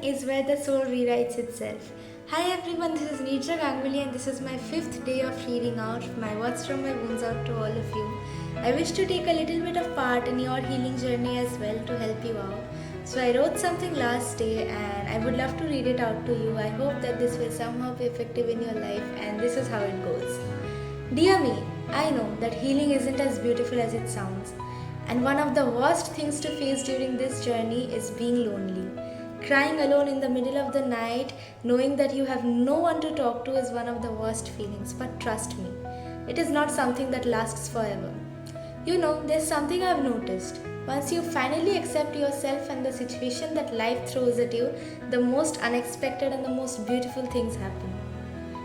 is where the soul rewrites itself. Hi everyone, this is Neerja Ganguly and this is my 5th day of reading out my words from my wounds out to all of you. I wish to take a little bit of part in your healing journey as well to help you out. So I wrote something last day and I would love to read it out to you. I hope that this will somehow be effective in your life, and this is how it goes. Dear me, I know that healing isn't as beautiful as it sounds. And one of the worst things to face during this journey is being lonely. Crying alone in the middle of the night, knowing that you have no one to talk to, is one of the worst feelings. But trust me, it is not something that lasts forever. You know, there's something I've noticed. Once you finally accept yourself and the situation that life throws at you, the most unexpected and the most beautiful things happen.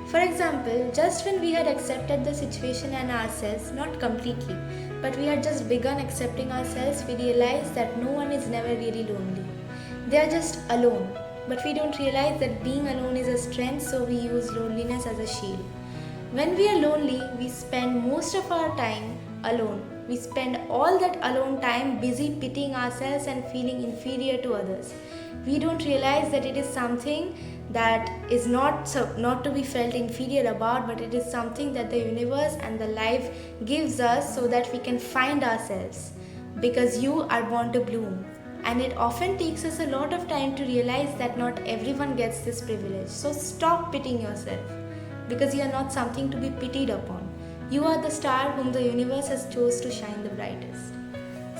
For example, just when we had accepted the situation and ourselves, not completely, but we had just begun accepting ourselves, we realized that no one is never really lonely. They are just alone. But we don't realize that being alone is a strength, so we use loneliness as a shield. When we are lonely, we spend most of our time alone. We spend all that alone time busy pitying ourselves and feeling inferior to others. We don't realize that it is something that is not to be felt inferior about, but it is something that the universe and the life gives us so that we can find ourselves, because you are born to bloom. And it often takes us a lot of time to realize that not everyone gets this privilege. So stop pitying yourself, because you are not something to be pitied upon. You are the star whom the universe has chose to shine the brightest.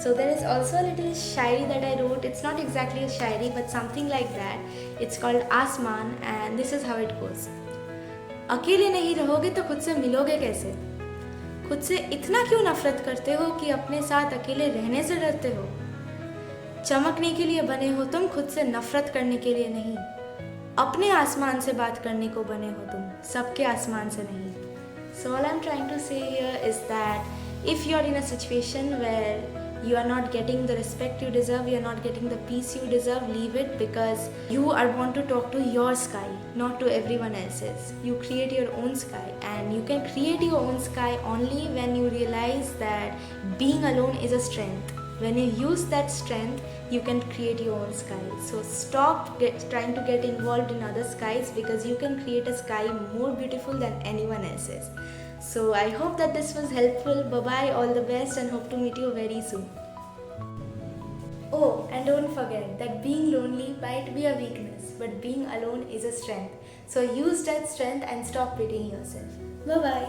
So there is also a little shairi that I wrote. It's not exactly a shairi, but something like that. It's called Asman, and this is how it goes. अकेले नहीं रहोगे तो खुद से मिलोगे कैसे? खुद से इतना क्यों नफरत करते हो कि अपने साथ अकेले रहने से डरते हो? चमकने के लिए बने हो तुम, खुद से नफरत करने के लिए नहीं. अपने आसमान से बात करने को बने हो तुम, सबके आसमान से नहीं. So all I'm trying to say here is that if you're in a situation where you are not getting the respect you deserve, you are not getting the peace you deserve, leave it, because you are want to talk to your sky, not to everyone else's. You create your own sky, and you can create your own sky only when you realize that being alone is a strength. When you use that strength, you can create your own sky. So stop trying to get involved in other skies, because you can create a sky more beautiful than anyone else's. So I hope that this was helpful. Bye-bye, all the best, and hope to meet you very soon. Oh, and don't forget that being lonely might be a weakness, but being alone is a strength. So use that strength and stop pitying yourself. Bye-bye.